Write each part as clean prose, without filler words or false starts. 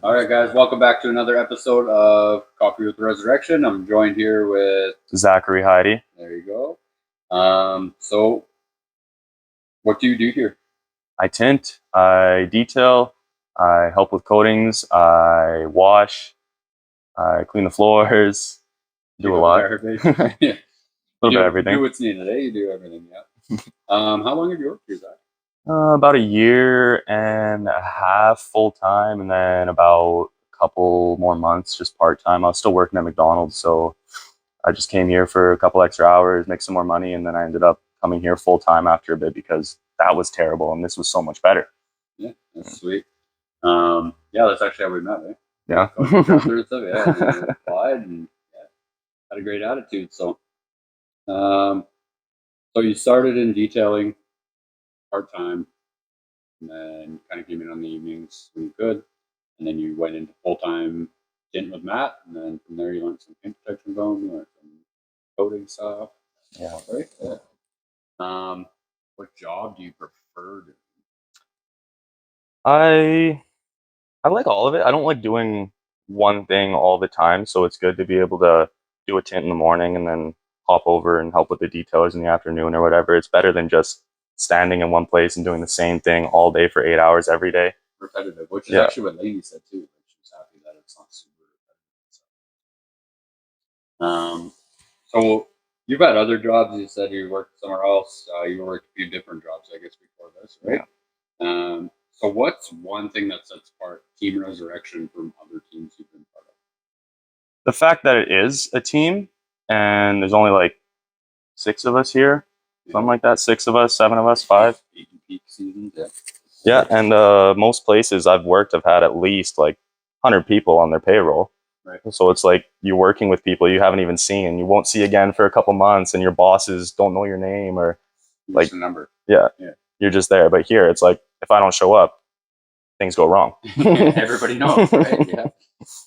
All right, guys, welcome back to another episode of Coffee with Resurrection. I'm joined here with Zachary Heidi. There you go. So what do you do here? I tint, I detail, I help with coatings, I wash, I clean the floors, do a lot. A little bit of everything. You do what's needed, eh? You do everything, yeah. How long have you worked here, Zach? About a year and a half full time, and then about a couple more months just part time. I was still working at McDonald's, so I just came here for a couple extra hours, make some more money, and then I ended up coming here full time after a bit because that was terrible and this was so much better. Yeah, that's sweet. Yeah, that's actually how we met, eh? Yeah. Yeah, applied and had a great attitude. So, so you started in detailing part time, and then kind of came in on the evenings when you could, and then you went into full time tint with Matt, and then from there you learned some paint protection foam, you learned some coating stuff. Yeah. Right. Yeah. What job do you prefer doing? I like all of it. I don't like doing one thing all the time, so it's good to be able to do a tint in the morning and then hop over and help with the detailers in the afternoon or whatever. It's better than just standing in one place and doing the same thing all day for 8 hours every day. Repetitive, which is actually what Lainey said too. Like, she was happy that it's not super repetitive. So you've had other jobs. You said you worked somewhere else. You worked a few different jobs, I guess, before this, right? Yeah. So what's one thing that sets apart Team Resurrection from other teams you've been part of? The fact that it is a team and there's only like 6 of us here, something like that. 6 of us, 7 of us, 5. 8 peak seasons, yeah. Yeah, and most places I've worked have had at least like 100 people on their payroll. Right. So it's like you're working with people you haven't even seen, you won't see again for a couple months, and your bosses don't know your name or like a number. Yeah, you're just there. But here, it's like if I don't show up, things go wrong. Everybody knows, right? Yeah,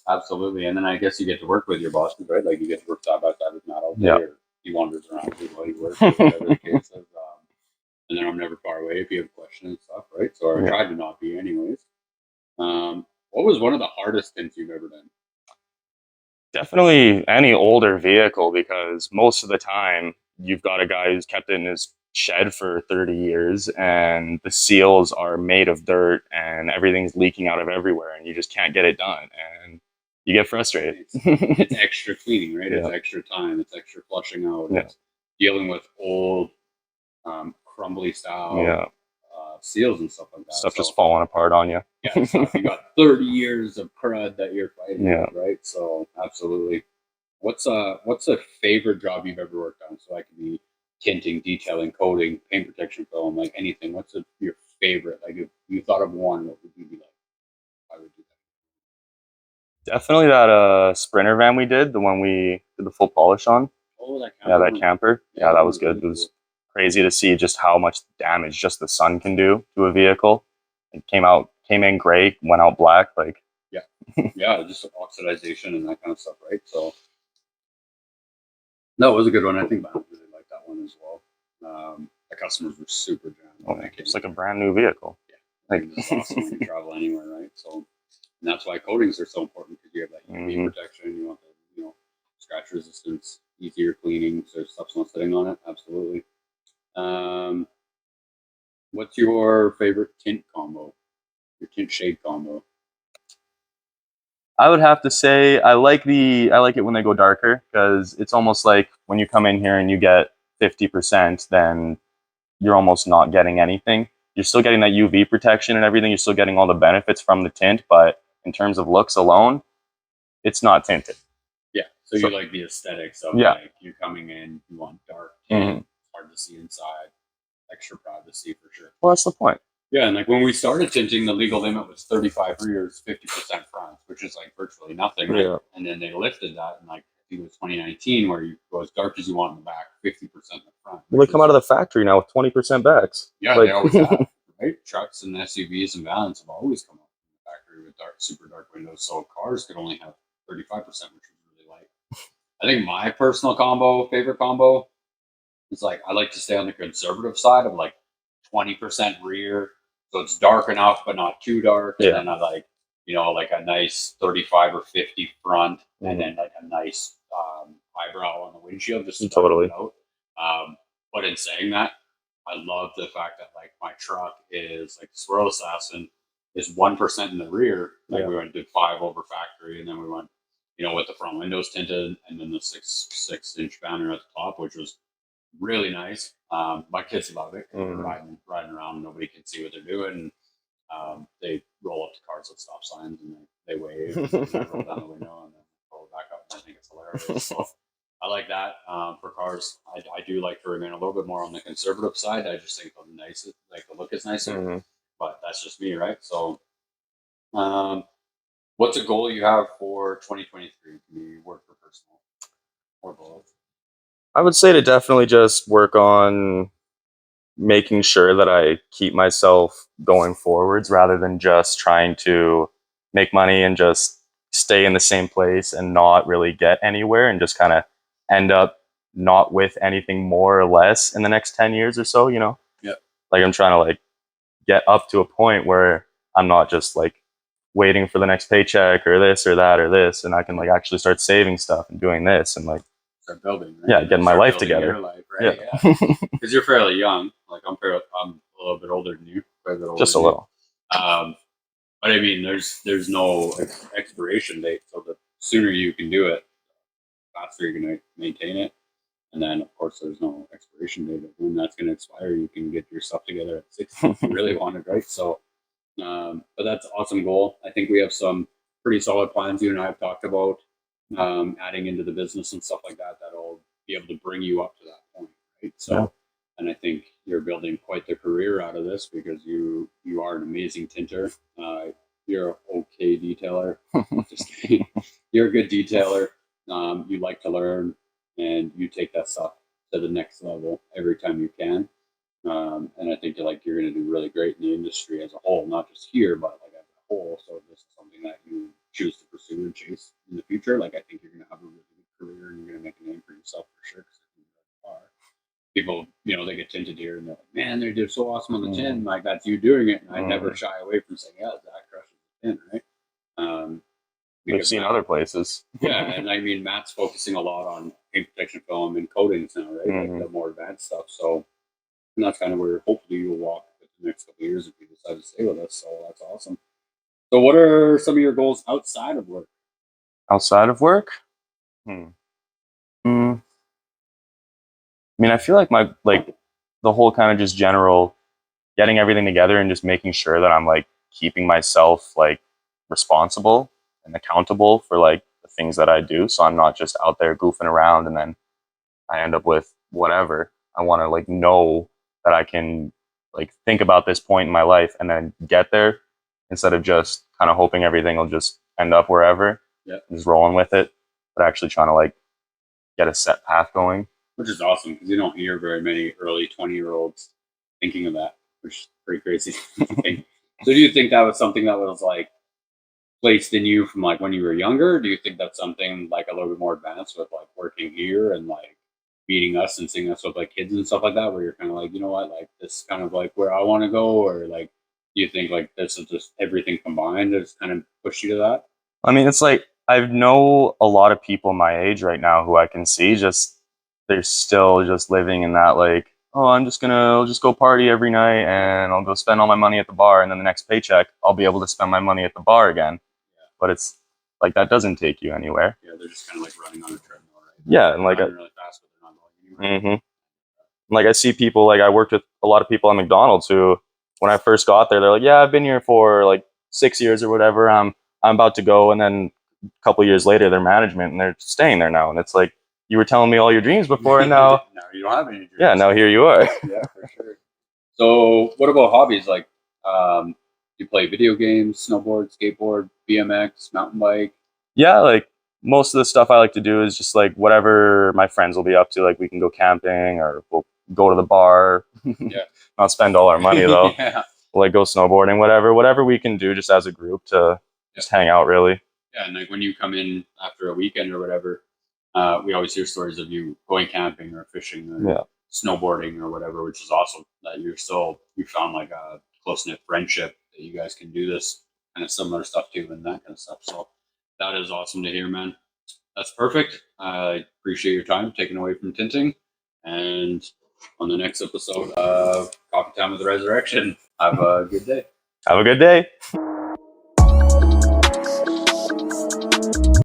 absolutely. And then I guess you get to work with your bosses, right? Like you get to work side by side with Matt all day, or he wanders around while he works, or whatever the case is. And then I'm never far away if you have questions and stuff, right? So I tried to not be, anyways. What was one of the hardest things you've ever done? Definitely any older vehicle, because most of the time you've got a guy who's kept it in his shed for 30 years and the seals are made of dirt and everything's leaking out of everywhere and you just can't get it done and you get frustrated. It's extra cleaning, right? It's extra time, it's extra flushing out, it's dealing with old crumbly style seals and stuff like that. Stuff just falling apart on you. Yeah, stuff. You got 30 years of crud that you're fighting with, right? So absolutely. What's a favorite job you've ever worked on? So I could be tinting, detailing, coating, paint protection film, like anything. What's your favorite? Like if you thought of one, what would you be like? I would do that. Definitely that Sprinter van we did, the one we did the full polish on. Oh, that camper. Yeah, that camper. Yeah, that was good. It was crazy to see just how much damage just the sun can do to a vehicle. It came in gray, went out black, like yeah, just oxidization and that kind of stuff, right? So that was a good one. I think I really liked that one as well. The customers were super generous. It's like a brand new vehicle. Yeah, like it's awesome when you travel anywhere, right? So, and that's why coatings are so important, because you have that UV protection. You want the scratch resistance, easier cleaning, so stuff's not sitting on it. Absolutely. What's your favorite tint combo? Your tint shade combo? I would have to say I like it when they go darker, because it's almost like when you come in here and you get 50%, then you're almost not getting anything. You're still getting that UV protection and everything. You're still getting all the benefits from the tint, but in terms of looks alone, it's not tinted. Yeah. So you like the aesthetics of like you coming in, you want dark tint, it's hard to see inside, extra privacy for sure. Well, that's the point. Yeah, and like when we started tinting, the legal limit was 35 rears, 50% fronts, which is like virtually nothing, right? Yeah. And then they lifted that in like, I think it was 2019, where you go as dark as you want in the back, 50% in the front. Well, they come out of the factory now with 20% backs. Yeah, they always have, right? Trucks and SUVs and vans have always come out from the factory with super dark windows, so cars could only have 35%, which was really light. I think my personal favorite combo, is like I like to stay on the conservative side of like 20% rear. So it's dark enough, but not too dark. And then I like, you know, like a nice 35 or 50 front, and Mhm. then like a nice eyebrow on the windshield, just to Totally. it out. But in saying that, I love the fact that like my truck is like Swirl Assassin is 1% in the rear. Like Yeah. we went did 5 over factory, and then we went, you know, with the front windows tinted, and then the 6-inch banner at the top, which was really nice. My kids love it. Mhm. Riding around, nobody can see what they're doing. They roll up to cars with stop signs and they wave, and I roll down the window and then roll it back up. And I think it's hilarious. So I like that. For cars, I do like to remain a little bit more on the conservative side. I just think the look is nicer, Mhm. but that's just me, right? So, um, what's a goal you have for 2023? Can be work or personal or both? I would say to definitely just work on making sure that I keep myself going forwards rather than just trying to make money and just stay in the same place and not really get anywhere and just kind of end up not with anything more or less in the next 10 years or so, you know? Yeah. Like I'm trying to like get up to a point where I'm not just like waiting for the next paycheck or this or that or this and I can like actually start saving stuff and doing this and like Start building, right? yeah, getting my Start life building together. your life, right? Yeah. Yeah. Because you're fairly young. Like I'm a little bit older than you, quite a bit older Just a than you. little. But I mean, there's no expiration date, so the sooner you can do it, the faster you're going to maintain it. And then, of course, there's no expiration date of when that's going to expire. You can get your stuff together at 60 if you really want it, right? So, but that's an awesome goal. I think we have some pretty solid plans you and I have talked about adding into the business and stuff like that that'll be able to bring you up to that point, right? So, Yeah. and I think you're building quite the career out of this because you are an amazing tinter. You're an okay detailer. Just kidding. You're a good detailer. You like to learn, and you take that stuff to the next level every time you can. And I think you're going to do really great in the industry as a whole, not just here, but like as a whole. So if this is something that you choose to pursue and chase in the future, like I think you're going to have a really good career and you're going to make a name for yourself for sure. People, you know, they get tinted here and they're like, man, they're just so awesome on the tin. Like that's you doing it. And I never shy away from saying, yeah, Zach crushes the tin, right? We've Because seen other places. yeah, and I mean, Matt's focusing a lot on paint protection film and coatings now, right? Like the more advanced stuff. So, and that's kind of where hopefully you'll walk with the next couple of years if you decide to stay with us. So that's awesome. So, what are some of your goals outside of work? Outside of work? Hmm. Mm, I mean, I feel like my like the whole kind of just general getting everything together and just making sure that I'm like keeping myself like responsible and accountable for like the things that I do. So I'm not just out there goofing around and then I end up with whatever. I want to like know that I can like think about this point in my life and then get there instead of just kind of hoping everything will just end up wherever. Yeah, Just rolling with it, but actually trying to like get a set path going. which is awesome because you don't hear very many early 20-year-olds thinking of that, which is pretty crazy. So, do you think that was something that was like placed in you from like when you were younger? Or do you think that's something like a little bit more advanced with like working here and like meeting us and seeing us with like kids and stuff like that, where you're kind of like, you know what, like this is kind of like where I want to go, or like do you think like this is just everything combined that's kind of pushed you to that? I mean, it's like I know a lot of people my age right now who I can see just they're still just living in that like, oh, I'll just go party every night and I'll go spend all my money at the bar and then the next paycheck I'll be able to spend my money at the bar again. But it's like that doesn't take you anywhere. Yeah, they're just kind of like running on a treadmill, right? Yeah, and They're like running really fast, but they're not going anywhere. like I see people like I worked with a lot of people at McDonald's who when I first got there they're like, yeah, I've been here for like 6 years or whatever. I'm about to go, and then a couple years later they're management and they're staying there now, and it's like you were telling me all your dreams before, and now Now you don't have any dreams. yeah, now here you are. Yeah, for sure. So, what about hobbies? Like, you play video games, snowboard, skateboard, BMX, mountain bike? Yeah, like most of the stuff I like to do is just like whatever my friends will be up to. Like we can go camping or we'll go to the bar. Yeah. Not spend all our money though. Yeah. We'll, like go snowboarding, whatever we can do just as a group to just hang out really. Yeah, and like when you come in after a weekend or whatever, we always hear stories of you going camping or fishing or Yeah. snowboarding or whatever, which is awesome. That you found like a close knit friendship that you guys can do this kind of similar stuff too, and that kind of stuff. So that is awesome to hear, man. That's perfect. I appreciate your time taken away from tinting. And on the next episode of Coffee Time with the Resurrection, have a good day. Have a good day.